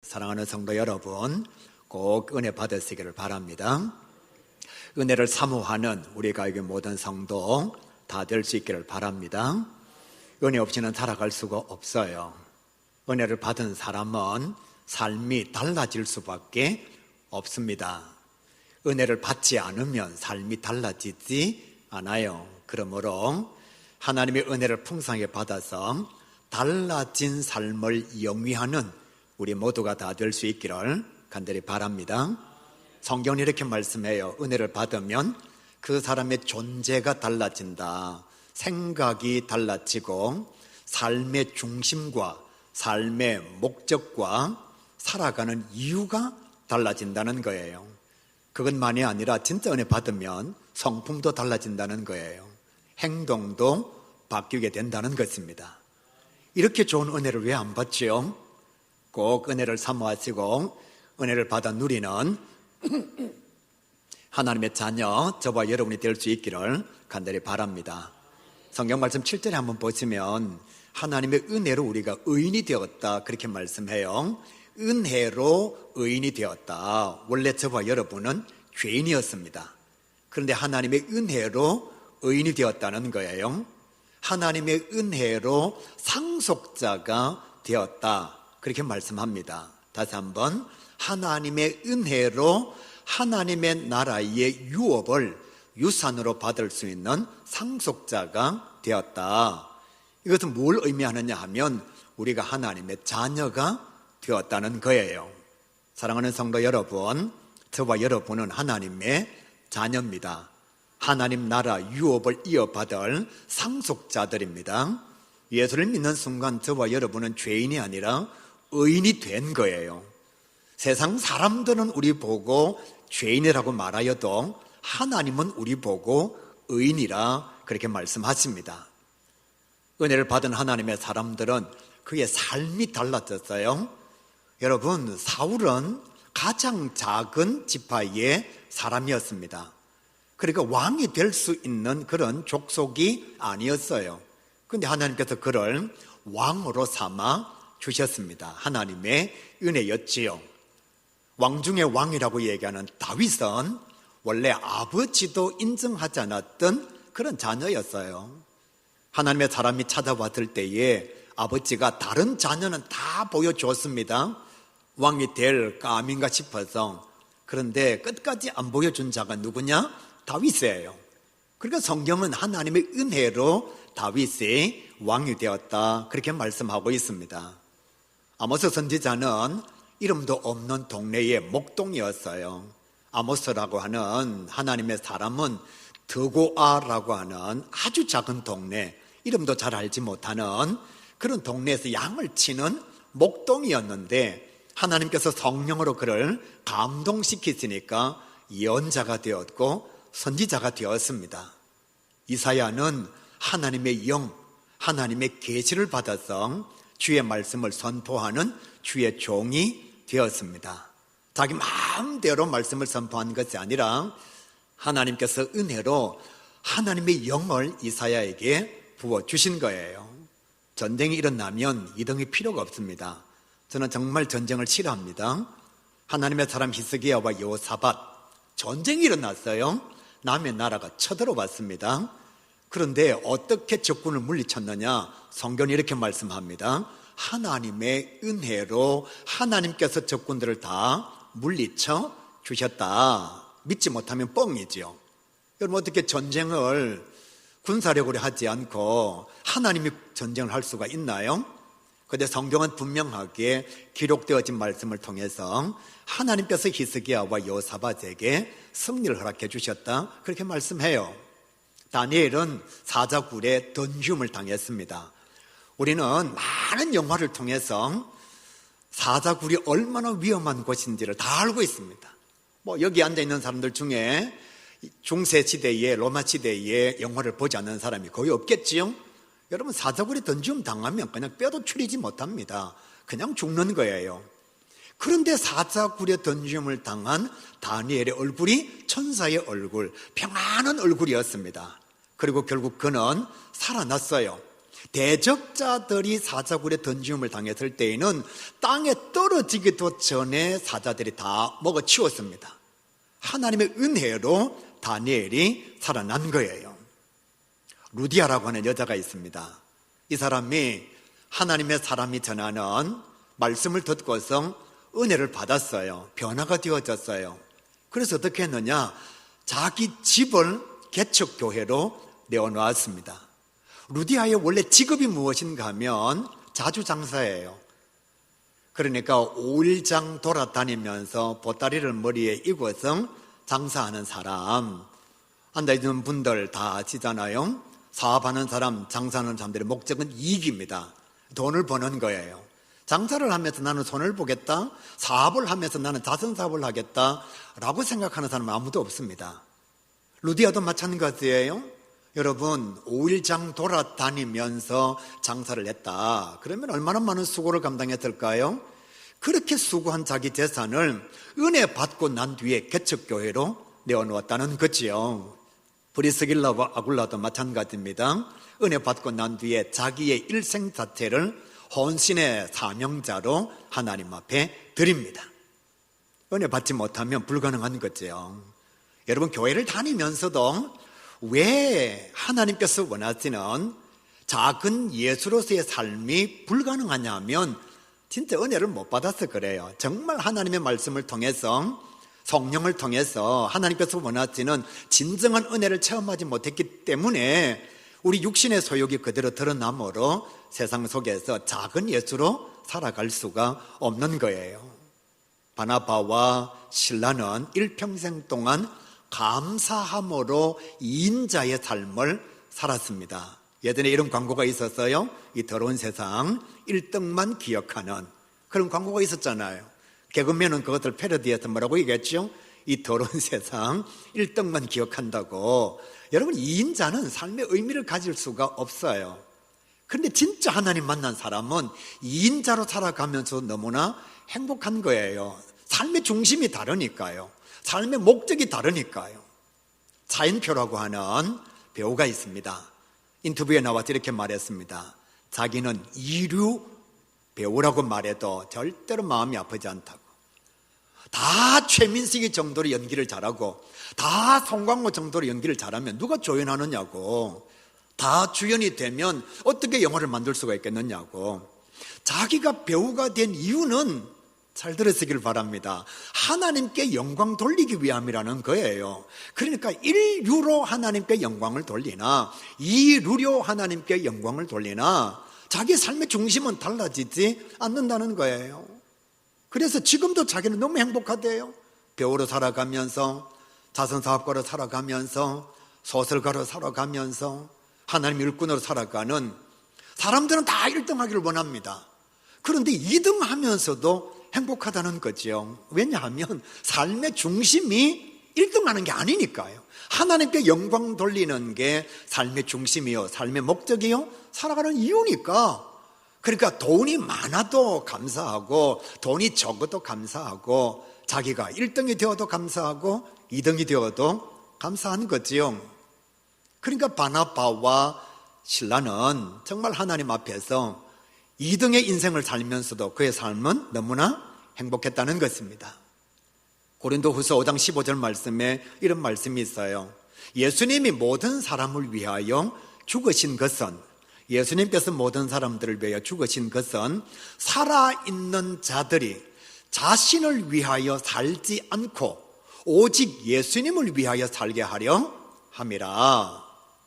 사랑하는 성도 여러분, 꼭 은혜 받으시기를 바랍니다. 은혜를 사모하는 우리 가족의 모든 성도 다 될 수 있기를 바랍니다. 은혜 없이는 살아갈 수가 없어요. 은혜를 받은 사람은 삶이 달라질 수밖에 없습니다. 은혜를 받지 않으면 삶이 달라지지 않아요. 그러므로 하나님의 은혜를 풍성하게 받아서 달라진 삶을 영위하는 우리 모두가 다 될 수 있기를 간절히 바랍니다. 성경은 이렇게 말씀해요. 은혜를 받으면 그 사람의 존재가 달라진다. 생각이 달라지고 삶의 중심과 삶의 목적과 살아가는 이유가 달라진다는 거예요. 그것만이 아니라 진짜 은혜 받으면 성품도 달라진다는 거예요. 행동도 바뀌게 된다는 것입니다. 이렇게 좋은 은혜를 왜 안 받죠? 꼭 은혜를 사모하시고 은혜를 받아 누리는 하나님의 자녀, 저와 여러분이 될 수 있기를 간절히 바랍니다. 성경 말씀 7절에 한번 보시면 하나님의 은혜로 우리가 의인이 되었다 그렇게 말씀해요. 은혜로 의인이 되었다. 원래 저와 여러분은 죄인이었습니다. 그런데 하나님의 은혜로 의인이 되었다는 거예요. 하나님의 은혜로 상속자가 되었다 그렇게 말씀합니다. 다시 한번, 하나님의 은혜로 하나님의 나라의 유업을 유산으로 받을 수 있는 상속자가 되었다. 이것은 뭘 의미하느냐 하면 우리가 하나님의 자녀가 되었다는 거예요. 사랑하는 성도 여러분, 저와 여러분은 하나님의 자녀입니다. 하나님 나라 유업을 이어받을 상속자들입니다. 예수를 믿는 순간 저와 여러분은 죄인이 아니라 의인이 된 거예요. 세상 사람들은 우리 보고 죄인이라고 말하여도 하나님은 우리 보고 의인이라 그렇게 말씀하십니다. 은혜를 받은 하나님의 사람들은 그의 삶이 달라졌어요. 여러분, 사울은 가장 작은 지파의 사람이었습니다. 그러니까 왕이 될 수 있는 그런 족속이 아니었어요. 그런데 하나님께서 그를 왕으로 삼아 주셨습니다. 하나님의 은혜였지요. 왕 중의 왕이라고 얘기하는 다윗은 원래 아버지도 인정하지 않았던 그런 자녀였어요. 하나님의 사람이 찾아왔을 때에 아버지가 다른 자녀는 다 보여줬습니다. 왕이 될 까민가 싶어서. 그런데 끝까지 안 보여준 자가 누구냐? 다윗이에요. 그러니까 성경은 하나님의 은혜로 다윗이 왕이 되었다 그렇게 말씀하고 있습니다. 아모스 선지자는 이름도 없는 동네의 목동이었어요. 아모스라고 하는 하나님의 사람은 드고아라고 하는 아주 작은 동네, 이름도 잘 알지 못하는 그런 동네에서 양을 치는 목동이었는데 하나님께서 성령으로 그를 감동시키시니까 예언자가 되었고 선지자가 되었습니다. 이사야는 하나님의 영, 하나님의 계시를 받아서 주의 말씀을 선포하는 주의 종이 되었습니다. 자기 마음대로 말씀을 선포한 것이 아니라 하나님께서 은혜로 하나님의 영을 이사야에게 부어주신 거예요. 전쟁이 일어나면 이등이 필요가 없습니다. 저는 정말 전쟁을 싫어합니다. 하나님의 사람 히스기야와 여호사밧, 전쟁이 일어났어요. 남의 나라가 쳐들어왔습니다. 그런데 어떻게 적군을 물리쳤느냐? 성경이 이렇게 말씀합니다. 하나님의 은혜로 하나님께서 적군들을 다 물리쳐 주셨다. 믿지 못하면 뻥이지요. 여러분, 어떻게 전쟁을 군사력으로 하지 않고 하나님이 전쟁을 할 수가 있나요? 그런데 성경은 분명하게 기록되어진 말씀을 통해서 하나님께서 히스기야와 여호사밧에게 승리를 허락해 주셨다 그렇게 말씀해요. 다니엘은 사자굴에 던짐을 당했습니다. 우리는 많은 영화를 통해서 사자굴이 얼마나 위험한 곳인지를 다 알고 있습니다. 여기 앉아있는 사람들 중에 중세시대에 로마시대에 영화를 보지 않는 사람이 거의 없겠지요. 여러분, 사자굴에 던짐 당하면 그냥 뼈도 추리지 못합니다. 그냥 죽는 거예요. 그런데 사자굴에 던짐을 당한 다니엘의 얼굴이 천사의 얼굴, 평안한 얼굴이었습니다. 그리고 결국 그는 살아났어요. 대적자들이 사자굴에 던짐을 당했을 때에는 땅에 떨어지기도 전에 사자들이 다 먹어치웠습니다. 하나님의 은혜로 다니엘이 살아난 거예요. 루디아라고 하는 여자가 있습니다. 이 사람이 하나님의 사람이 전하는 말씀을 듣고서 은혜를 받았어요. 변화가 되어졌어요. 그래서 어떻게 했느냐? 자기 집을 개척교회로 내어놓았습니다. 루디아의 원래 직업이 무엇인가 하면 자주장사예요. 그러니까 5일장 돌아다니면서 보따리를 머리에 이고서 장사하는 사람, 앉아있는 분들 다 아시잖아요. 사업하는 사람, 장사하는 사람들의 목적은 이익입니다. 돈을 버는 거예요. 장사를 하면서 나는 손을 보겠다, 사업을 하면서 나는 자선사업을 하겠다 라고 생각하는 사람은 아무도 없습니다. 루디아도 마찬가지예요. 여러분, 5일장 돌아다니면서 장사를 했다. 그러면 얼마나 많은 수고를 감당했을까요? 그렇게 수고한 자기 재산을 은혜 받고 난 뒤에 개척교회로 내어놓았다는 거지요. 브리스길라와 아굴라도 마찬가지입니다. 은혜 받고 난 뒤에 자기의 일생 자체를 헌신의 사명자로 하나님 앞에 드립니다. 은혜 받지 못하면 불가능한 거죠. 여러분, 교회를 다니면서도 왜 하나님께서 원하시는 작은 예수로서의 삶이 불가능하냐 하면 진짜 은혜를 못 받아서 그래요. 정말 하나님의 말씀을 통해서, 성령을 통해서 하나님께서 원하시는 진정한 은혜를 체험하지 못했기 때문에 우리 육신의 소욕이 그대로 드러나므로 세상 속에서 작은 예수로 살아갈 수가 없는 거예요. 바나바와 실라는 일평생 동안 감사함으로 2인자의 삶을 살았습니다. 예전에 이런 광고가 있었어요. 이 더러운 세상 1등만 기억하는 그런 광고가 있었잖아요. 개그맨은 그것을 패러디해서 뭐라고 얘기했죠? 이 더러운 세상 1등만 기억한다고. 여러분, 2인자는 삶의 의미를 가질 수가 없어요. 그런데 진짜 하나님 만난 사람은 2인자로 살아가면서 너무나 행복한 거예요. 삶의 중심이 다르니까요. 삶의 목적이 다르니까요. 차인표라고 하는 배우가 있습니다. 인터뷰에 나와서 이렇게 말했습니다. 자기는 이류 배우라고 말해도 절대로 마음이 아프지 않다고. 다 최민식이 정도로 연기를 잘하고 다 송강호 정도로 연기를 잘하면 누가 조연하느냐고. 다 주연이 되면 어떻게 영화를 만들 수가 있겠느냐고. 자기가 배우가 된 이유는 잘 들으시길 바랍니다. 하나님께 영광 돌리기 위함이라는 거예요. 그러니까 1유로 하나님께 영광을 돌리나 2루로 하나님께 영광을 돌리나 자기 삶의 중심은 달라지지 않는다는 거예요. 그래서 지금도 자기는 너무 행복하대요. 배우로 살아가면서, 자선사업가로 살아가면서, 소설가로 살아가면서, 하나님 일꾼으로 살아가는 사람들은 다 1등하기를 원합니다. 그런데 2등 하면서도 행복하다는 거죠. 왜냐하면 삶의 중심이 1등하는 게 아니니까요. 하나님께 영광 돌리는 게 삶의 중심이요, 삶의 목적이요, 살아가는 이유니까. 그러니까 돈이 많아도 감사하고 돈이 적어도 감사하고 자기가 1등이 되어도 감사하고 2등이 되어도 감사한 거지요. 그러니까 바나바와 실라는 정말 하나님 앞에서 2등의 인생을 살면서도 그의 삶은 너무나 행복했다는 것입니다. 고린도후서 5장 15절 말씀에 이런 말씀이 있어요. 예수님이 모든 사람을 위하여 죽으신 것은, 예수님께서 모든 사람들을 위하여 죽으신 것은 살아있는 자들이 자신을 위하여 살지 않고 오직 예수님을 위하여 살게 하려 함이라.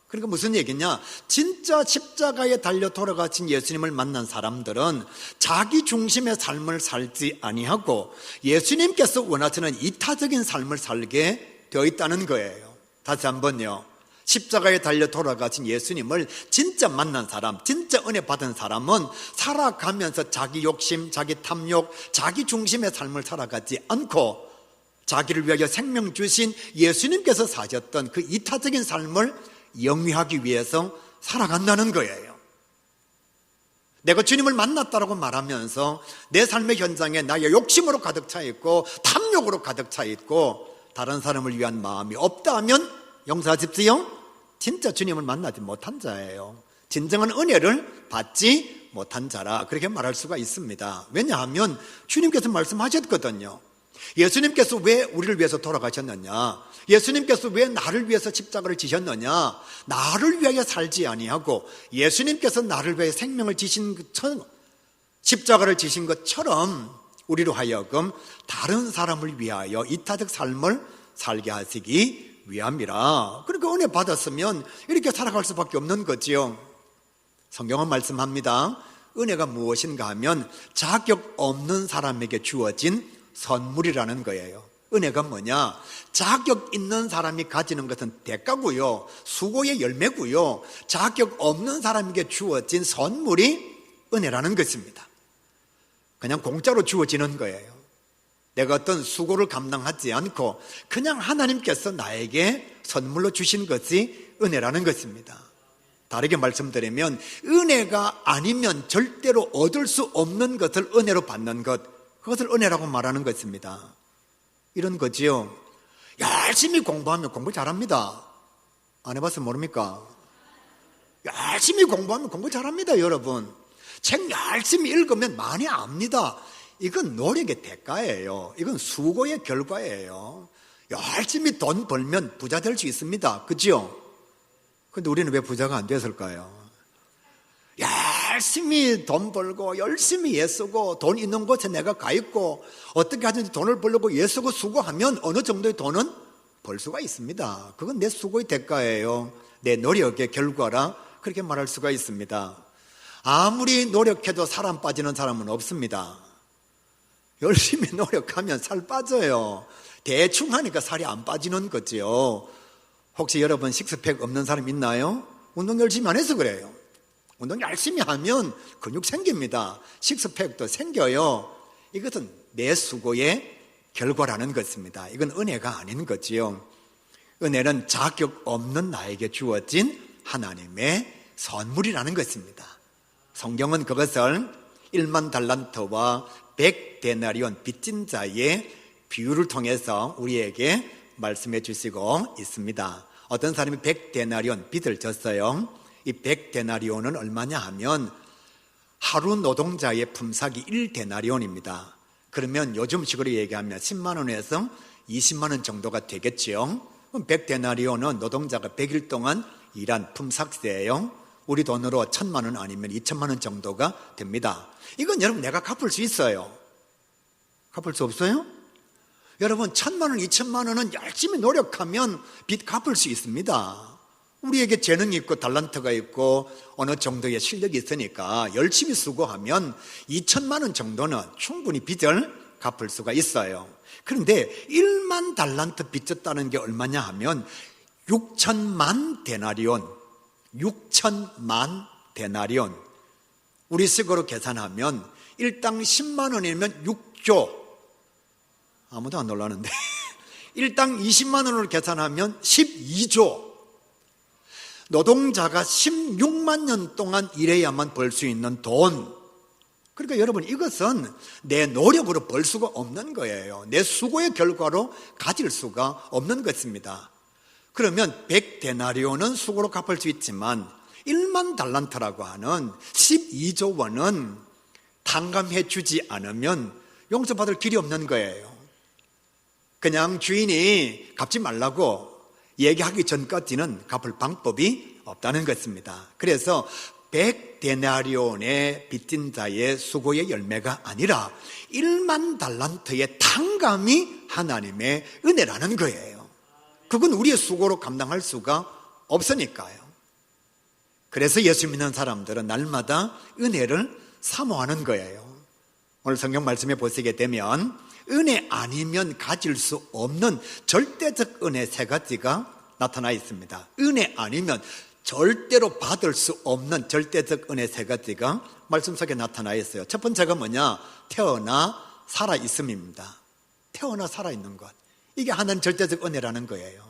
그러니까 무슨 얘기냐? 진짜 십자가에 달려 돌아가신 예수님을 만난 사람들은 자기 중심의 삶을 살지 아니하고 예수님께서 원하시는 이타적인 삶을 살게 되어 있다는 거예요. 다시 한번요. 십자가에 달려 돌아가신 예수님을 진짜 만난 사람, 진짜 은혜 받은 사람은 살아가면서 자기 욕심, 자기 탐욕, 자기 중심의 삶을 살아가지 않고 자기를 위하여 생명 주신 예수님께서 사셨던 그 이타적인 삶을 영위하기 위해서 살아간다는 거예요. 내가 주님을 만났다라고 말하면서 내 삶의 현장에 나의 욕심으로 가득 차 있고 탐욕으로 가득 차 있고 다른 사람을 위한 마음이 없다면 용서하십시오. 진짜 주님을 만나지 못한 자예요. 진정한 은혜를 받지 못한 자라 그렇게 말할 수가 있습니다. 왜냐하면 주님께서 말씀하셨거든요. 예수님께서 왜 우리를 위해서 돌아가셨느냐, 예수님께서 왜 나를 위해서 십자가를 지셨느냐, 나를 위하여 살지 아니하고 예수님께서 나를 위해 생명을 지신 것처럼, 십자가를 지신 것처럼 우리로 하여금 다른 사람을 위하여 이타적 삶을 살게 하시기 위함이라. 그러니까 은혜 받았으면 이렇게 살아갈 수밖에 없는 거지요. 성경은 말씀합니다. 은혜가 무엇인가 하면 자격 없는 사람에게 주어진 선물이라는 거예요. 은혜가 뭐냐? 자격 있는 사람이 가지는 것은 대가고요, 수고의 열매고요, 자격 없는 사람에게 주어진 선물이 은혜라는 것입니다. 그냥 공짜로 주어지는 거예요. 내가 어떤 수고를 감당하지 않고 그냥 하나님께서 나에게 선물로 주신 것이 은혜라는 것입니다. 다르게 말씀드리면 은혜가 아니면 절대로 얻을 수 없는 것을 은혜로 받는 것, 그것을 은혜라고 말하는 것입니다. 이런 거지요. 열심히 공부하면 공부 잘합니다. 안 해봐서 모릅니까? 열심히 공부하면 공부 잘합니다, 여러분. 책 열심히 읽으면 많이 압니다. 이건 노력의 대가예요. 이건 수고의 결과예요. 열심히 돈 벌면 부자 될 수 있습니다. 그죠? 근데 우리는 왜 부자가 안 됐을까요? 열심히 돈 벌고 열심히 애쓰고 돈 있는 곳에 내가 가 있고 어떻게 하든지 돈을 벌려고 애쓰고 수고하면 어느 정도의 돈은 벌 수가 있습니다. 그건 내 수고의 대가예요. 내 노력의 결과라 그렇게 말할 수가 있습니다. 아무리 노력해도 사람 빠지는 사람은 없습니다. 열심히 노력하면 살 빠져요. 대충 하니까 살이 안 빠지는 거지요. 혹시 여러분 식스팩 없는 사람 있나요? 운동 열심히 안 해서 그래요. 운동 열심히 하면 근육 생깁니다. 식스팩도 생겨요. 이것은 내 수고의 결과라는 것입니다. 이건 은혜가 아닌 거지요. 은혜는 자격 없는 나에게 주어진 하나님의 선물이라는 것입니다. 성경은 그것을 1만 달란트와 100데나리온 빚진 자의 비유를 통해서 우리에게 말씀해 주시고 있습니다. 어떤 사람이 100데나리온 빚을 졌어요. 이 100데나리온은 얼마냐 하면 하루 노동자의 품삯이 1데나리온입니다. 그러면 요즘식으로 얘기하면 10만 원에서 20만 원 정도가 되겠죠. 그럼 100데나리온은 노동자가 100일 동안 일한 품삯이에요. 우리 돈으로 1,000만 원 아니면 2천만 원 정도가 됩니다. 이건 여러분 내가 갚을 수 있어요. 갚을 수 없어요? 여러분 1,000만 원, 2천만 원은 열심히 노력하면 빚 갚을 수 있습니다. 우리에게 재능이 있고 달란트가 있고 어느 정도의 실력이 있으니까 열심히 수고하면 2천만 원 정도는 충분히 빚을 갚을 수가 있어요. 그런데 1만 달란트 빚졌다는 게 얼마냐 하면 6천만 데나리온, 6천만 데나리온. 우리식으로 계산하면 일당 10만 원이면 6조. 아무도 안 놀라는데 일당 20만 원으로 계산하면 12조. 노동자가 16만 년 동안 일해야만 벌 수 있는 돈. 그러니까 여러분 이것은 내 노력으로 벌 수가 없는 거예요. 내 수고의 결과로 가질 수가 없는 것입니다. 그러면 100데나리온은 수고로 갚을 수 있지만 1만 달란트라고 하는 12조 원은 탕감해 주지 않으면 용서받을 길이 없는 거예요. 그냥 주인이 갚지 말라고 얘기하기 전까지는 갚을 방법이 없다는 것입니다. 그래서 100데나리온의 빚진 자의 수고의 열매가 아니라 1만 달란트의 탕감이 하나님의 은혜라는 거예요. 그건 우리의 수고로 감당할 수가 없으니까요. 그래서 예수 믿는 사람들은 날마다 은혜를 사모하는 거예요. 오늘 성경 말씀에 보시게 되면 은혜 아니면 가질 수 없는 절대적 은혜 세 가지가 나타나 있습니다. 은혜 아니면 절대로 받을 수 없는 절대적 은혜 세 가지가 말씀 속에 나타나 있어요. 첫 번째가 뭐냐? 태어나 살아있음입니다. 태어나 살아있는 것. 이게 하나님 절대적 은혜라는 거예요.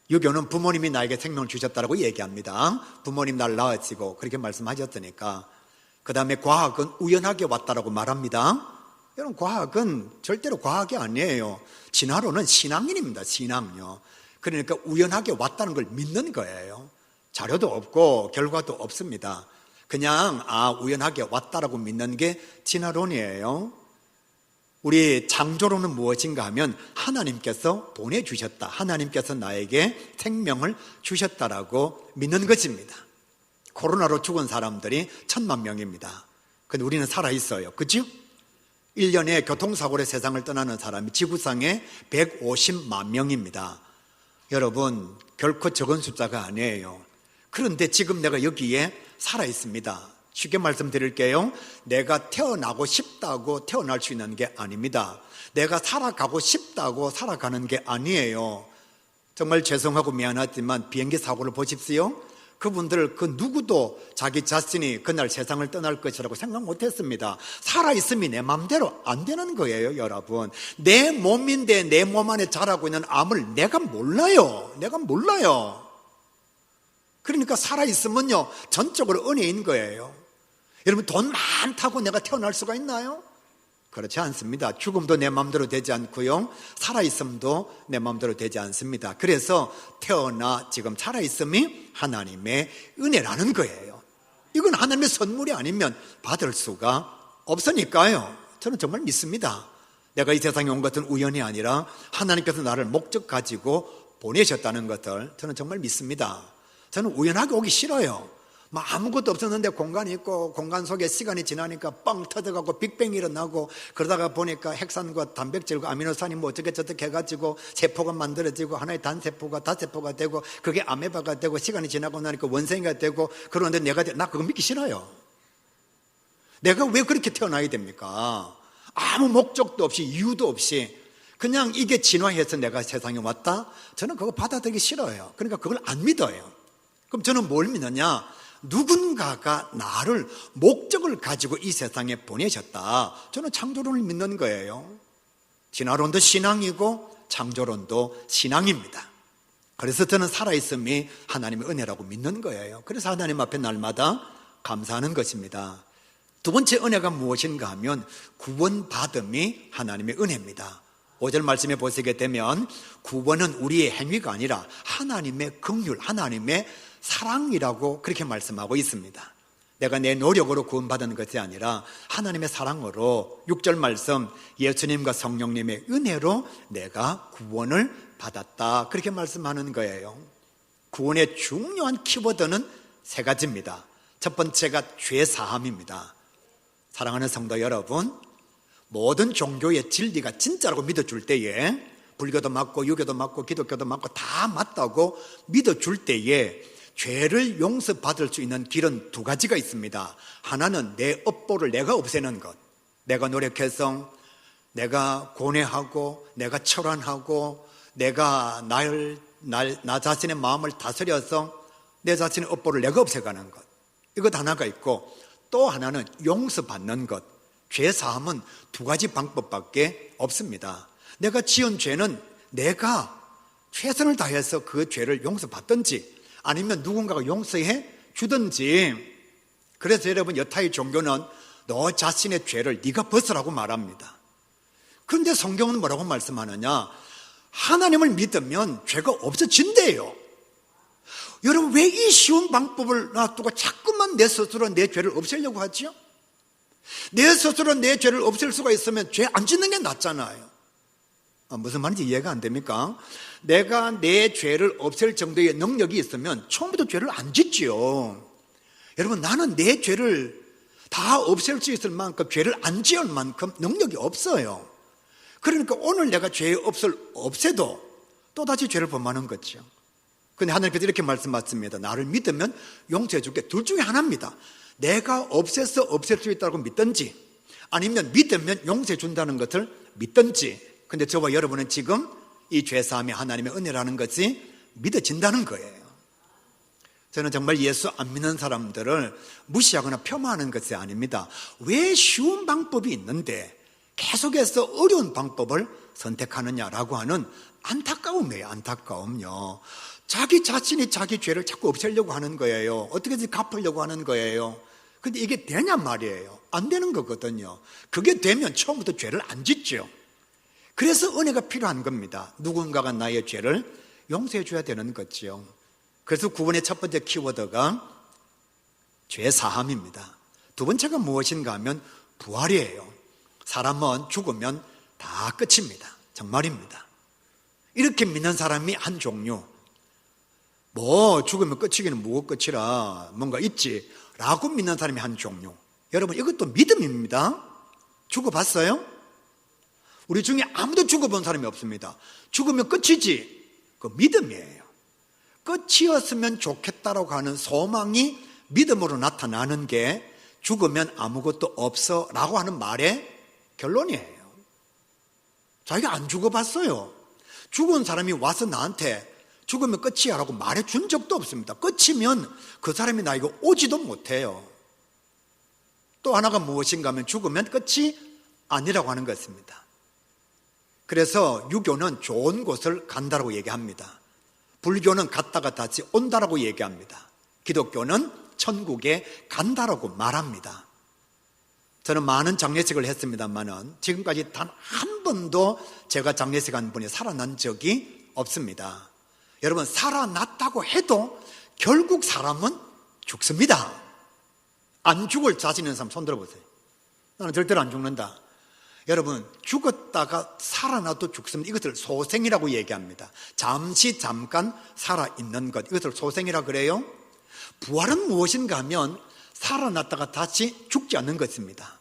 유교는 부모님이 나에게 생명을 주셨다고 얘기합니다. 부모님 날 낳으시고 그렇게 말씀하셨으니까. 그 다음에 과학은 우연하게 왔다라고 말합니다. 여러분 과학은 절대로 과학이 아니에요. 진화론은 신앙인입니다. 신앙요. 그러니까 우연하게 왔다는 걸 믿는 거예요. 자료도 없고 결과도 없습니다. 그냥 우연하게 왔다라고 믿는 게 진화론이에요. 우리 창조론은 무엇인가 하면 하나님께서 보내주셨다, 하나님께서 나에게 생명을 주셨다라고 믿는 것입니다. 코로나로 죽은 사람들이 1000만 명입니다. 근데 우리는 살아있어요. 그죠? 1년에 교통사고로 세상을 떠나는 사람이 지구상에 150만 명입니다. 여러분, 결코 적은 숫자가 아니에요. 그런데 지금 내가 여기에 살아있습니다. 쉽게 말씀드릴게요. 내가 태어나고 싶다고 태어날 수 있는 게 아닙니다. 내가 살아가고 싶다고 살아가는 게 아니에요. 정말 죄송하고 미안하지만 비행기 사고를 보십시오. 그분들 그 누구도 자기 자신이 그날 세상을 떠날 것이라고 생각 못했습니다. 살아있음이 내 마음대로 안 되는 거예요, 여러분. 내 몸인데 내 몸 안에 자라고 있는 암을 내가 몰라요. 그러니까 살아있으면요, 전적으로 은혜인 거예요. 여러분, 돈 많다고 내가 태어날 수가 있나요? 그렇지 않습니다. 죽음도 내 마음대로 되지 않고요, 살아있음도 내 마음대로 되지 않습니다. 그래서 태어나 지금 살아있음이 하나님의 은혜라는 거예요. 이건 하나님의 선물이 아니면 받을 수가 없으니까요. 저는 정말 믿습니다. 내가 이 세상에 온 것은 우연이 아니라 하나님께서 나를 목적 가지고 보내셨다는 것을 저는 정말 믿습니다. 저는 우연하게 오기 싫어요. 아무것도 없었는데 공간이 있고, 공간 속에 시간이 지나니까 뻥 터져가고 빅뱅이 일어나고, 그러다가 보니까 핵산과 단백질과 아미노산이 어떻게 저렇게 해가지고 세포가 만들어지고, 하나의 단세포가 다세포가 되고, 그게 아메바가 되고, 시간이 지나고 나니까 원생이가 되고, 그러는데 나 그거 믿기 싫어요. 내가 왜 그렇게 태어나야 됩니까? 아무 목적도 없이, 이유도 없이 그냥 이게 진화해서 내가 세상에 왔다? 저는 그거 받아들이기 싫어요. 그러니까 그걸 안 믿어요. 그럼 저는 뭘 믿느냐? 누군가가 나를 목적을 가지고 이 세상에 보내셨다. 저는 창조론을 믿는 거예요. 진화론도 신앙이고 창조론도 신앙입니다. 그래서 저는 살아있음이 하나님의 은혜라고 믿는 거예요. 그래서 하나님 앞에 날마다 감사하는 것입니다. 두 번째 은혜가 무엇인가 하면 구원받음이 하나님의 은혜입니다. 5절 말씀에 보시게 되면 구원은 우리의 행위가 아니라 하나님의 긍휼, 하나님의 사랑이라고 그렇게 말씀하고 있습니다. 내가 내 노력으로 구원받은 것이 아니라 하나님의 사랑으로 6절 말씀 예수님과 성령님의 은혜로 내가 구원을 받았다, 그렇게 말씀하는 거예요. 구원의 중요한 키워드는 세 가지입니다. 첫 번째가 죄사함입니다. 사랑하는 성도 여러분, 모든 종교의 진리가 진짜라고 믿어줄 때에, 불교도 맞고 유교도 맞고 기독교도 맞고 다 맞다고 믿어줄 때에 죄를 용서받을 수 있는 길은 두 가지가 있습니다. 하나는 내 업보를 내가 없애는 것. 내가 노력해서, 내가 고뇌하고, 내가 철환하고, 내가 나 자신의 마음을 다스려서 내 자신의 업보를 내가 없애가는 것. 이것 하나가 있고, 또 하나는 용서받는 것. 죄사함은 두 가지 방법밖에 없습니다. 내가 지은 죄는 내가 최선을 다해서 그 죄를 용서받든지 아니면 누군가가 용서해 주든지. 그래서 여러분, 여타의 종교는 너 자신의 죄를 네가 벗으라고 말합니다. 그런데 성경은 뭐라고 말씀하느냐? 하나님을 믿으면 죄가 없어진대요. 여러분, 왜 이 쉬운 방법을 놔두고 자꾸만 내 스스로 내 죄를 없애려고 하죠? 내 스스로 내 죄를 없앨 수가 있으면 죄 안 짓는 게 낫잖아요. 무슨 말인지 이해가 안 됩니까? 내가 내 죄를 없앨 정도의 능력이 있으면 처음부터 죄를 안 짓지요. 여러분, 나는 내 죄를 다 없앨 수 있을 만큼, 죄를 안 지을 만큼 능력이 없어요. 그러니까 오늘 내가 죄의 업을 없애도 또다시 죄를 범하는 거죠. 그런데 하나님께서 이렇게 말씀하십니다. 나를 믿으면 용서해 줄게. 둘 중에 하나입니다. 내가 없애서 없앨 수 있다고 믿든지, 아니면 믿으면 용서해 준다는 것을 믿든지. 근데 저와 여러분은 지금 이 죄사함이 하나님의 은혜라는 것이 믿어진다는 거예요. 저는 정말 예수 안 믿는 사람들을 무시하거나 폄하하는 것이 아닙니다. 왜 쉬운 방법이 있는데 계속해서 어려운 방법을 선택하느냐라고 하는 안타까움이에요. 안타까움요. 자기 자신이 자기 죄를 자꾸 없애려고 하는 거예요. 어떻게든 갚으려고 하는 거예요. 근데 이게 되냐 말이에요. 안 되는 거거든요. 그게 되면 처음부터 죄를 안 짓죠. 그래서 은혜가 필요한 겁니다. 누군가가 나의 죄를 용서해 줘야 되는 거죠. 그래서 구원의 첫 번째 키워드가 죄사함입니다. 두 번째가 무엇인가 하면 부활이에요. 사람은 죽으면 다 끝입니다. 정말입니다. 이렇게 믿는 사람이 한 종류. 뭐 죽으면 끝이기는 뭐가 끝이라 뭔가 있지 라고 믿는 사람이 한 종류. 여러분, 이것도 믿음입니다. 죽어봤어요? 우리 중에 아무도 죽어본 사람이 없습니다. 죽으면 끝이지. 그 믿음이에요. 끝이었으면 좋겠다라고 하는 소망이 믿음으로 나타나는 게 죽으면 아무것도 없어 라고 하는 말의 결론이에요. 자기가 안 죽어봤어요. 죽은 사람이 와서 나한테 죽으면 끝이야 라고 말해준 적도 없습니다. 끝이면 그 사람이 나에게 오지도 못해요. 또 하나가 무엇인가 하면 죽으면 끝이 아니라고 하는 것입니다. 그래서 유교는 좋은 곳을 간다라고 얘기합니다. 불교는 갔다가 다시 온다라고 얘기합니다. 기독교는 천국에 간다라고 말합니다. 저는 많은 장례식을 했습니다만은 지금까지 단 한 번도 제가 장례식 한 분이 살아난 적이 없습니다. 여러분, 살아났다고 해도 결국 사람은 죽습니다. 안 죽을 자신 있는 사람 손 들어보세요. 나는 절대로 안 죽는다. 여러분, 죽었다가 살아나도 죽습니다. 이것을 소생이라고 얘기합니다. 잠시 잠깐 살아있는 것, 이것을 소생이라고 그래요. 부활은 무엇인가 하면 살아났다가 다시 죽지 않는 것입니다.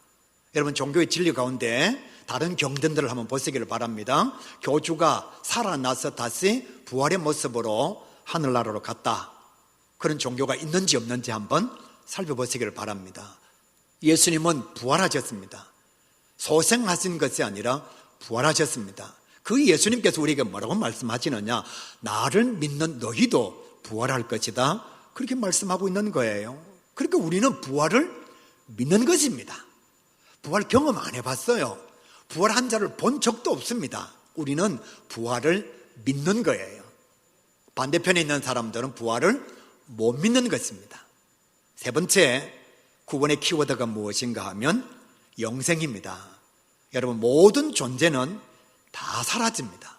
여러분, 종교의 진리 가운데 다른 경전들을 한번 보시기를 바랍니다. 교주가 살아나서 다시 부활의 모습으로 하늘나라로 갔다. 그런 종교가 있는지 없는지 한번 살펴보시기를 바랍니다. 예수님은 부활하셨습니다. 소생하신 것이 아니라 부활하셨습니다. 그 예수님께서 우리에게 뭐라고 말씀하시느냐? 나를 믿는 너희도 부활할 것이다. 그렇게 말씀하고 있는 거예요. 그러니까 우리는 부활을 믿는 것입니다. 부활 경험 안 해봤어요. 부활한 자를 본 적도 없습니다. 우리는 부활을 믿는 거예요. 반대편에 있는 사람들은 부활을 못 믿는 것입니다. 세 번째, 구원의 키워드가 무엇인가 하면 영생입니다. 여러분, 모든 존재는 다 사라집니다.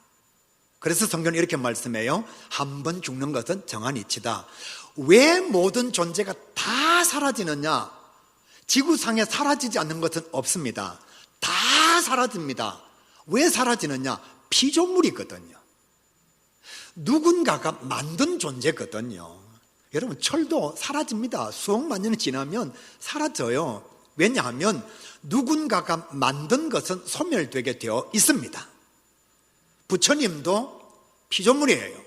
그래서 성경은 이렇게 말씀해요. 한 번 죽는 것은 정한 이치다. 왜 모든 존재가 다 사라지느냐? 지구상에 사라지지 않는 것은 없습니다. 다 사라집니다. 왜 사라지느냐? 피조물이거든요. 누군가가 만든 존재거든요. 여러분, 철도 사라집니다. 수억만 년이 지나면 사라져요. 왜냐하면 누군가가 만든 것은 소멸되게 되어 있습니다. 부처님도 피조물이에요.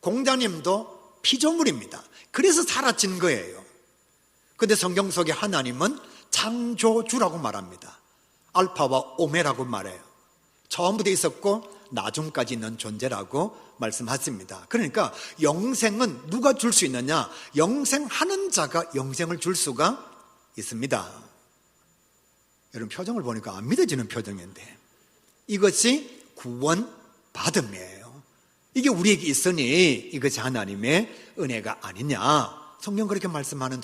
공자님도 피조물입니다. 그래서 사라진 거예요. 그런데 성경 속에 하나님은 창조주라고 말합니다. 알파와 오메라고 말해요. 처음부터 있었고 나중까지 있는 존재라고 말씀하십니다. 그러니까 영생은 누가 줄 수 있느냐? 영생하는 자가 영생을 줄 수가 있습니다. 여러분, 표정을 보니까 안 믿어지는 표정인데 이것이 구원받음이에요. 이게 우리에게 있으니 이것이 하나님의 은혜가 아니냐? 성경 그렇게 말씀하는.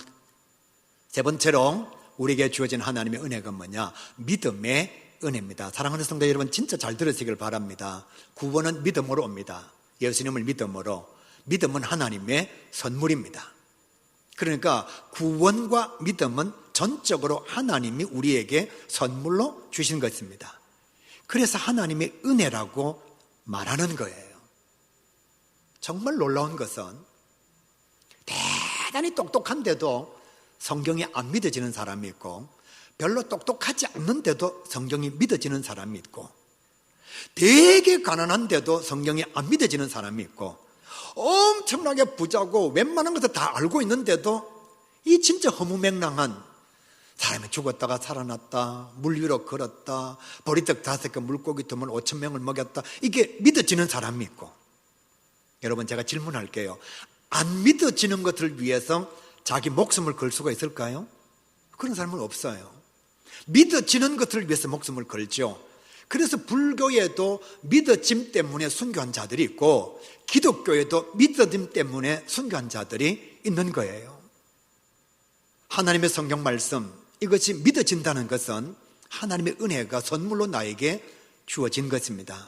세 번째로 우리에게 주어진 하나님의 은혜가 뭐냐? 믿음의 은혜입니다. 사랑하는 성도 여러분, 진짜 잘 들으시길 바랍니다. 구원은 믿음으로 옵니다. 예수님을 믿음으로. 믿음은 하나님의 선물입니다. 그러니까 구원과 믿음은 전적으로 하나님이 우리에게 선물로 주신 것입니다. 그래서 하나님의 은혜라고 말하는 거예요. 정말 놀라운 것은 대단히 똑똑한데도 성경이 안 믿어지는 사람이 있고, 별로 똑똑하지 않는데도 성경이 믿어지는 사람이 있고, 되게 가난한데도 성경이 안 믿어지는 사람이 있고, 엄청나게 부자고 웬만한 것을 다 알고 있는데도 이 진짜 허무맹랑한 사람이 죽었다가 살아났다, 물 위로 걸었다, 보리떡 5개 물고기 2물 5,000명을 먹였다, 이게 믿어지는 사람이 있고. 여러분, 제가 질문할게요. 안 믿어지는 것을 위해서 자기 목숨을 걸 수가 있을까요? 그런 사람은 없어요. 믿어지는 것을 위해서 목숨을 걸죠. 그래서 불교에도 믿어짐 때문에 순교한 자들이 있고, 기독교에도 믿어짐 때문에 순교한 자들이 있는 거예요. 하나님의 성경 말씀, 이것이 믿어진다는 것은 하나님의 은혜가 선물로 나에게 주어진 것입니다.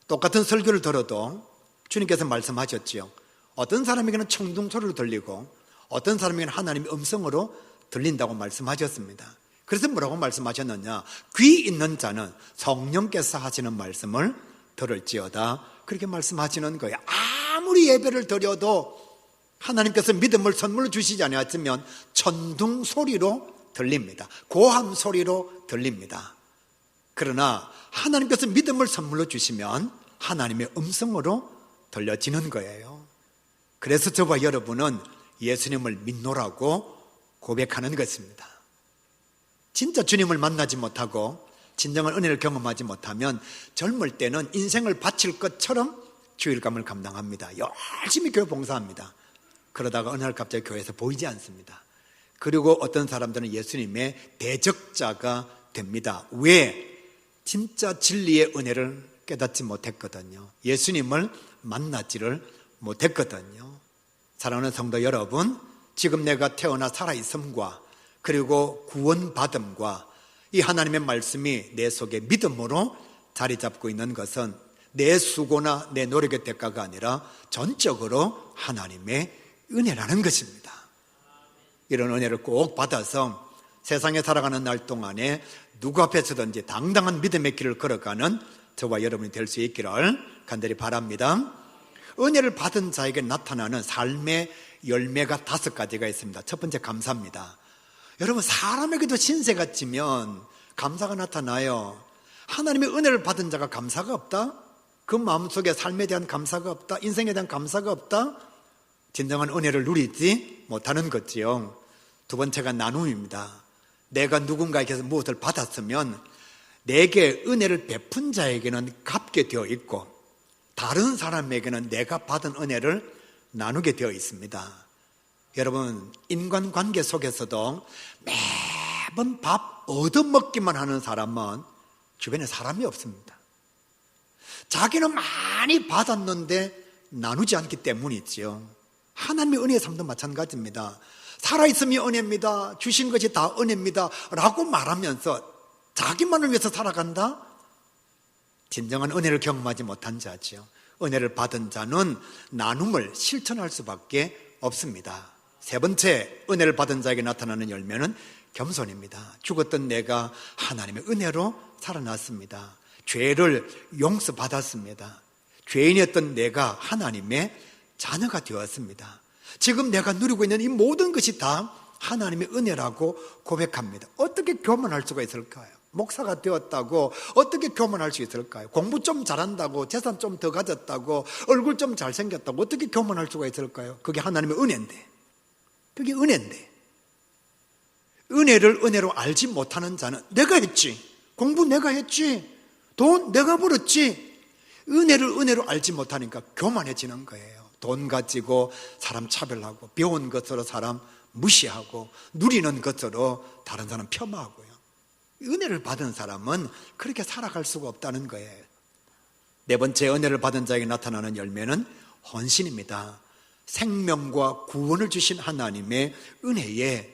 똑같은 설교를 들어도 주님께서 말씀하셨지요. 어떤 사람에게는 청둥 소리로 들리고 어떤 사람에게는 하나님의 음성으로 들린다고 말씀하셨습니다. 그래서 뭐라고 말씀하셨느냐? 귀 있는 자는 성령께서 하시는 말씀을 들을지어다, 그렇게 말씀하시는 거예요. 아무리 예배를 드려도 하나님께서 믿음을 선물로 주시지 않았으면 천둥 소리로 들립니다. 고함 소리로 들립니다. 그러나 하나님께서 믿음을 선물로 주시면 하나님의 음성으로 들려지는 거예요. 그래서 저와 여러분은 예수님을 믿노라고 고백하는 것입니다. 진짜 주님을 만나지 못하고 진정한 은혜를 경험하지 못하면 젊을 때는 인생을 바칠 것처럼 주일감을 감당합니다. 열심히 교회 봉사합니다. 그러다가 어느 날 갑자기 교회에서 보이지 않습니다. 그리고 어떤 사람들은 예수님의 대적자가 됩니다. 왜? 진짜 진리의 은혜를 깨닫지 못했거든요. 예수님을 만나지를 못했거든요. 사랑하는 성도 여러분, 지금 내가 태어나 살아있음과 그리고 구원받음과 이 하나님의 말씀이 내 속에 믿음으로 자리 잡고 있는 것은 내 수고나 내 노력의 대가가 아니라 전적으로 하나님의 은혜라는 것입니다. 이런 은혜를 꼭 받아서 세상에 살아가는 날 동안에 누구 앞에서든지 당당한 믿음의 길을 걸어가는 저와 여러분이 될 수 있기를 간절히 바랍니다. 은혜를 받은 자에게 나타나는 삶의 열매가 5가지가 있습니다. 첫 번째, 감사입니다. 여러분, 사람에게도 신세가 지면 감사가 나타나요. 하나님의 은혜를 받은 자가 감사가 없다? 그 마음속에 삶에 대한 감사가 없다? 인생에 대한 감사가 없다? 진정한 은혜를 누리지 못하는 거지요. 두 번째가 나눔입니다. 내가 누군가에게서 무엇을 받았으면 내게 은혜를 베푼 자에게는 갚게 되어 있고 다른 사람에게는 내가 받은 은혜를 나누게 되어 있습니다. 여러분, 인간관계 속에서도 매번 밥 얻어먹기만 하는 사람은 주변에 사람이 없습니다. 자기는 많이 받았는데 나누지 않기 때문이지요. 하나님의 은혜의 삶도 마찬가지입니다. 살아있음이 은혜입니다, 주신 것이 다 은혜입니다 라고 말하면서 자기만을 위해서 살아간다? 진정한 은혜를 경험하지 못한 자지요. 은혜를 받은 자는 나눔을 실천할 수밖에 없습니다. 세 번째, 은혜를 받은 자에게 나타나는 열매는 겸손입니다. 죽었던 내가 하나님의 은혜로 살아났습니다. 죄를 용서받았습니다. 죄인이었던 내가 하나님의 자녀가 되었습니다. 지금 내가 누리고 있는 이 모든 것이 다 하나님의 은혜라고 고백합니다. 어떻게 교만할 수가 있을까요? 목사가 되었다고 어떻게 교만할 수 있을까요? 공부 좀 잘한다고, 재산 좀 더 가졌다고, 얼굴 좀 잘생겼다고 어떻게 교만할 수가 있을까요? 그게 하나님의 은혜인데, 그게 은혜인데, 은혜를 은혜로 알지 못하는 자는 내가 했지, 공부 내가 했지, 돈 내가 벌었지, 은혜를 은혜로 알지 못하니까 교만해지는 거예요. 돈 가지고 사람 차별하고, 배운 것으로 사람 무시하고, 누리는 것으로 다른 사람 폄하하고요. 은혜를 받은 사람은 그렇게 살아갈 수가 없다는 거예요. 네 번째, 은혜를 받은 자에게 나타나는 열매는 헌신입니다. 생명과 구원을 주신 하나님의 은혜에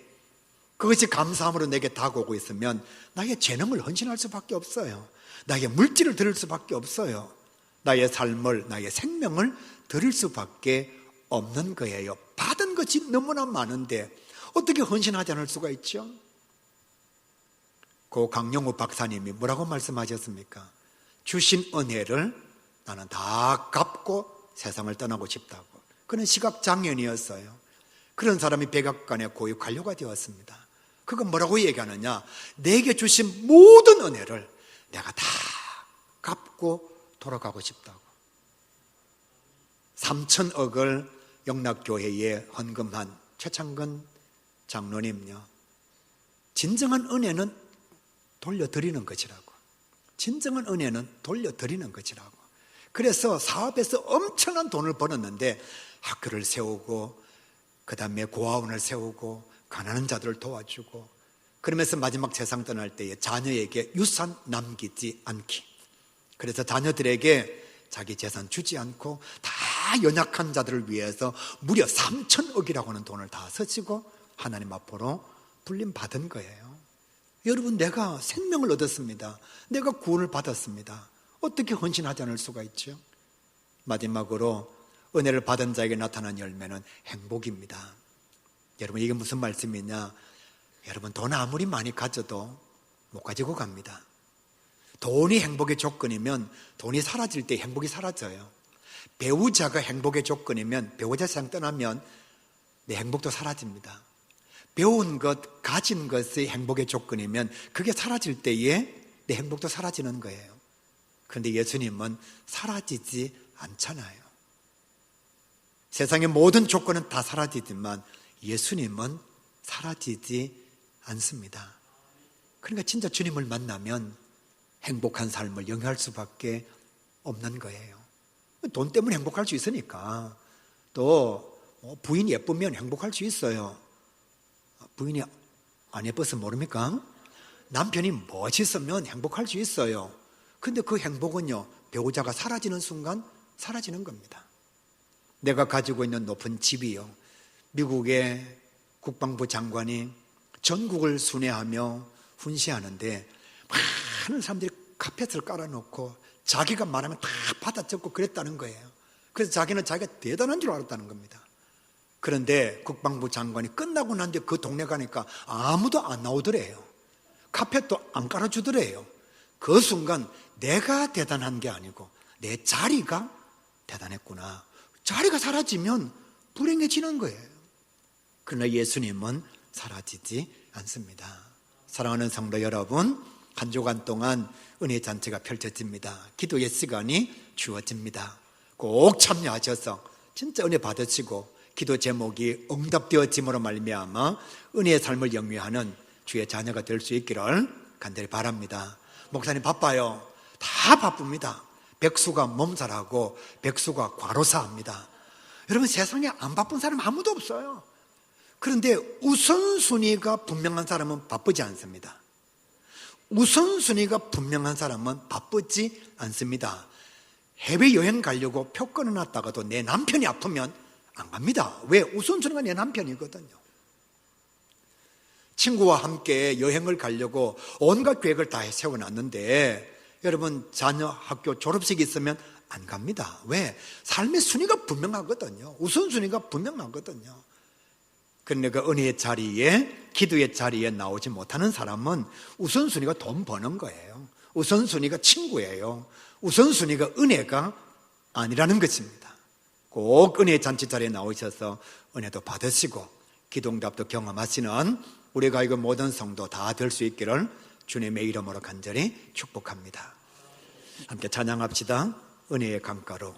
그것이 감사함으로 내게 다가오고 있으면 나의 재능을 헌신할 수밖에 없어요. 나의 물질을 드릴 수밖에 없어요. 나의 삶을, 나의 생명을 드릴 수밖에 없는 거예요. 받은 것이 너무나 많은데 어떻게 헌신하지 않을 수가 있죠? 고 강영우 박사님이 뭐라고 말씀하셨습니까? 주신 은혜를 나는 다 갚고 세상을 떠나고 싶다고. 그는 시각장애인이었어요. 그런 사람이 백악관의 고위 관료가 되었습니다. 그건 뭐라고 얘기하느냐? 내게 주신 모든 은혜를 내가 다 갚고 돌아가고 싶다고. 3,000억을 영락교회에 헌금한 최창근 장로님요, 진정한 은혜는 돌려드리는 것이라고. 진정한 은혜는 돌려드리는 것이라고. 그래서 사업에서 엄청난 돈을 벌었는데 학교를 세우고, 그 다음에 고아원을 세우고, 가난한 자들을 도와주고, 그러면서 마지막 세상 떠날 때에 자녀에게 유산 남기지 않기. 그래서 자녀들에게 자기 재산 주지 않고 다 연약한 자들을 위해서 무려 3,000억이라고 하는 돈을 다 쓰시고 하나님 앞으로 불림받은 거예요. 여러분, 내가 생명을 얻었습니다. 내가 구원을 받았습니다. 어떻게 헌신하지 않을 수가 있죠? 마지막으로 은혜를 받은 자에게 나타난 열매는 행복입니다. 여러분, 이게 무슨 말씀이냐? 여러분, 돈 아무리 많이 가져도 못 가지고 갑니다. 돈이 행복의 조건이면 돈이 사라질 때 행복이 사라져요. 배우자가 행복의 조건이면 배우자 세상 떠나면 내 행복도 사라집니다. 배운 것, 가진 것이 행복의 조건이면 그게 사라질 때에 내 행복도 사라지는 거예요. 그런데 예수님은 사라지지 않잖아요. 세상의 모든 조건은 다 사라지지만 예수님은 사라지지 않습니다. 그러니까 진짜 주님을 만나면 행복한 삶을 영위할 수밖에 없는 거예요. 돈 때문에 행복할 수 있으니까. 또 부인이 예쁘면 행복할 수 있어요. 부인이 안 예뻐서 모릅니까? 남편이 멋있으면 행복할 수 있어요. 근데 그 행복은요, 배우자가 사라지는 순간 사라지는 겁니다. 내가 가지고 있는 높은 집이요, 미국의 국방부 장관이 전국을 순회하며 훈시하는데 많은 사람들이 카펫을 깔아놓고 자기가 말하면 다 받아 적고 그랬다는 거예요. 그래서 자기는 자기가 대단한 줄 알았다는 겁니다. 그런데 국방부 장관이 끝나고 난 뒤에 그 동네 가니까 아무도 안 나오더래요. 카펫도 안 깔아주더래요. 그 순간 내가 대단한 게 아니고 내 자리가 대단했구나. 자리가 사라지면 불행해지는 거예요. 그러나 예수님은 사라지지 않습니다. 사랑하는 성도 여러분, 한 주간 동안 은혜 잔치가 펼쳐집니다. 기도의 시간이 주어집니다. 꼭 참여하셔서 진짜 은혜 받으시고 기도 제목이 응답되어짐으로 말미암아 은혜의 삶을 영위하는 주의 자녀가 될 수 있기를 간절히 바랍니다. 목사님 바빠요. 다 바쁩니다. 백수가 몸살하고 백수가 과로사합니다. 여러분, 세상에 안 바쁜 사람 아무도 없어요. 그런데 우선순위가 분명한 사람은 바쁘지 않습니다. 우선순위가 분명한 사람은 바쁘지 않습니다. 해외여행 가려고 표 끊어놨다가도 내 남편이 아프면 안 갑니다. 왜? 우선순위가 내 남편이거든요. 친구와 함께 여행을 가려고 온갖 계획을 다 세워놨는데 여러분, 자녀 학교 졸업식이 있으면 안 갑니다. 왜? 삶의 순위가 분명하거든요. 우선순위가 분명하거든요. 그런데 그 은혜의 자리에, 기도의 자리에 나오지 못하는 사람은 우선순위가 돈 버는 거예요. 우선순위가 친구예요. 우선순위가 은혜가 아니라는 것입니다. 꼭 은혜의 잔치 자리에 나오셔서 은혜도 받으시고 기도응답도 경험하시는 우리가 이거 모든 성도 다 될 수 있기를 주님의 이름으로 간절히 축복합니다. 함께 찬양합시다. 은혜의 강가로.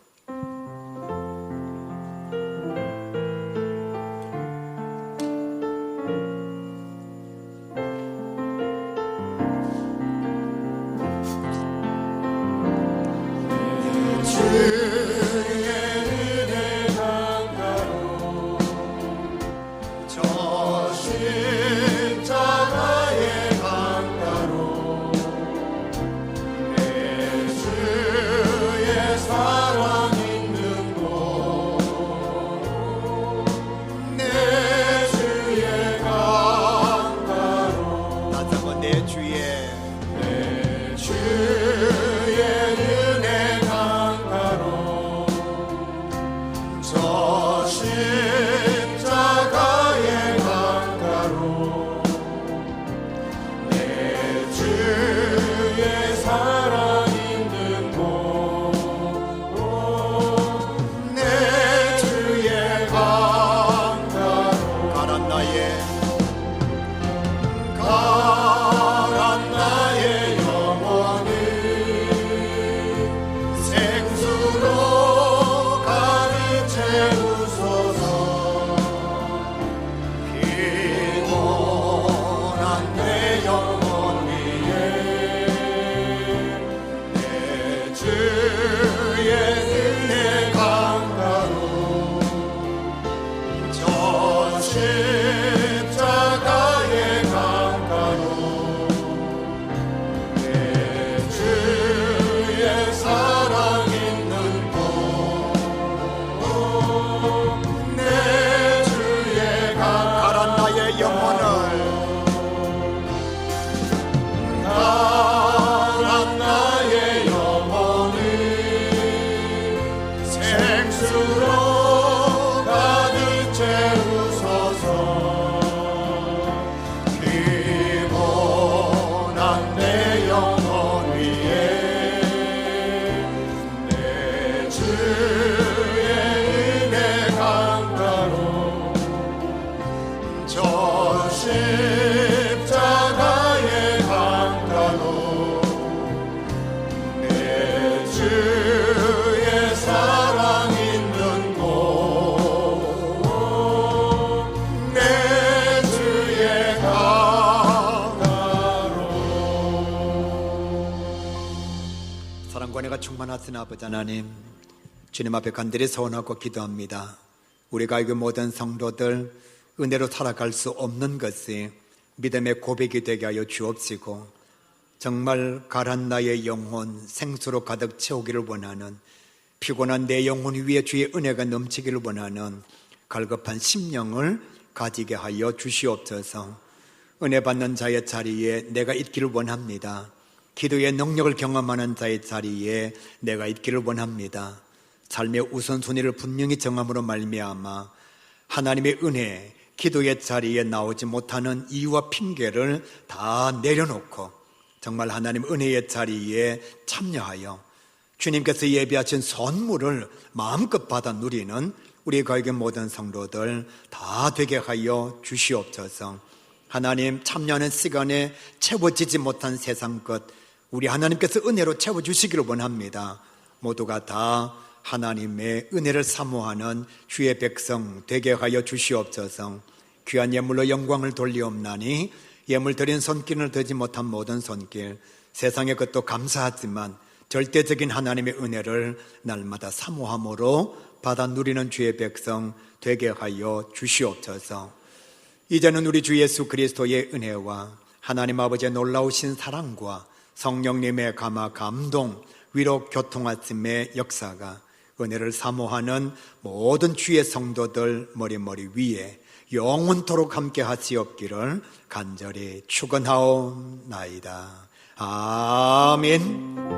주의 은혜 강가로 사랑과 은혜가 충만하신 아버지 하나님, 주님 앞에 간절히 소원하고 기도합니다. 우리가 이 모든 성도들 은혜로 살아갈 수 없는 것이 믿음의 고백이 되게 하여 주옵시고, 정말 가란 나의 영혼 생수로 가득 채우기를 원하는, 피곤한 내 영혼 위에 주의 은혜가 넘치기를 원하는 갈급한 심령을 가지게 하여 주시옵소서. 은혜 받는 자의 자리에 내가 있기를 원합니다. 기도의 능력을 경험하는 자의 자리에 내가 있기를 원합니다. 삶의 우선순위를 분명히 정함으로 말미암아 하나님의 은혜, 기도의 자리에 나오지 못하는 이유와 핑계를 다 내려놓고 정말 하나님 은혜의 자리에 참여하여 주님께서 예비하신 선물을 마음껏 받아 누리는 우리 가족의 모든 성도들 다 되게 하여 주시옵소서. 하나님, 참여하는 시간에 채워지지 못한 세상 것 우리 하나님께서 은혜로 채워주시기를 원합니다. 모두가 다 하나님의 은혜를 사모하는 주의 백성 되게 하여 주시옵소서. 귀한 예물로 영광을 돌리옵나니 예물 드린 손길을 들지 못한 모든 손길, 세상의 것도 감사하지만 절대적인 하나님의 은혜를 날마다 사모함으로 받아 누리는 주의 백성 되게 하여 주시옵소서. 이제는 우리 주 예수 그리스도의 은혜와 하나님 아버지의 놀라우신 사랑과 성령님의 감화 감동, 위로 교통하심의 역사가 은혜를 사모하는 모든 주의 성도들 머리 위에 영원토록 함께 하시옵기를 간절히 축원하옵나이다. 아멘.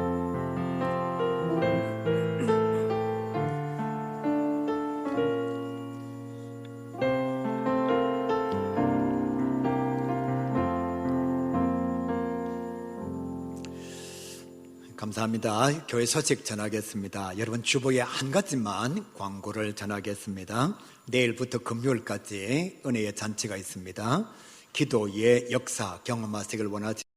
감사합니다. 교회 소식 전하겠습니다. 여러분, 주보에 한 가지만 광고를 전하겠습니다. 내일부터 금요일까지 은혜의 잔치가 있습니다. 기도의 역사 경험하시길 원하지